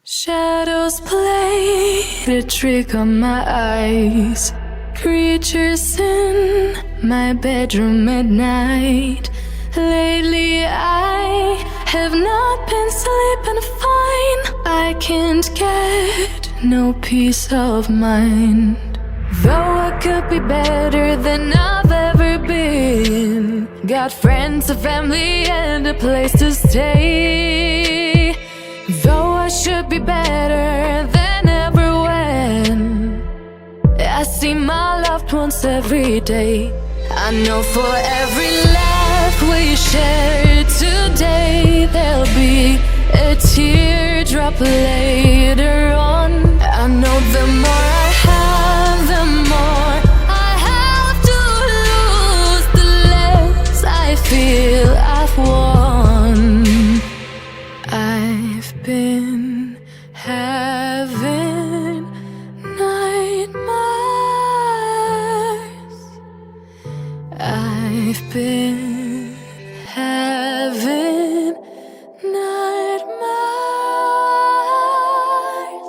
Shadows played a trick on my eyes. Creatures in my bedroom at night. Lately I have not been sleeping fine. I can't get no peace of mind. Though I could be better than I've ever been. Got friends, a family and a place to stay. Though I should be better than ever when I see my loved ones every day. I know for every laugh we share today, there'll be a teardrop later on. I know the more I have, the more I have to lose, the less I feel I've won. I've been having nightmares. I've been having nightmares.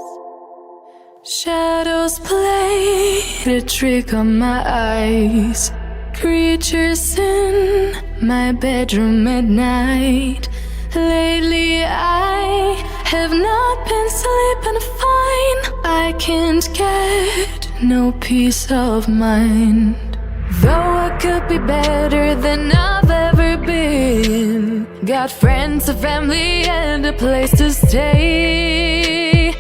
Shadows played a trick on my eyes. Creatures in my bedroom at night. Lately I have not been sleeping fine. I can't get no peace of mind. Though I could be better than I've ever been. Got friends, a family and a place to stay.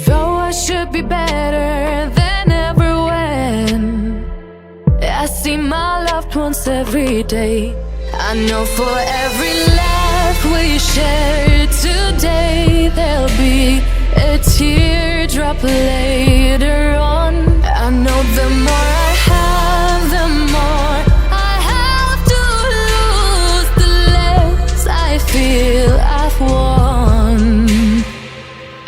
Though I should be better than ever when I see my loved ones every day. I know for every laugh we share today, there'll be a teardrop later on. I know the more I have, the more I have to lose, the less I feel I've won.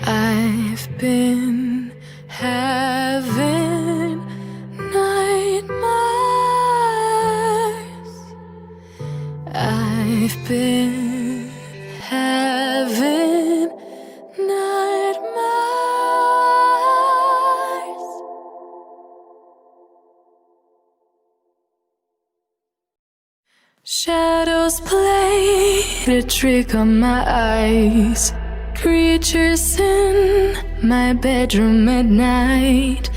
I've been having nightmares. I've been having nightmares. Shadows played a trick on my eyes. Creatures in my bedroom at night.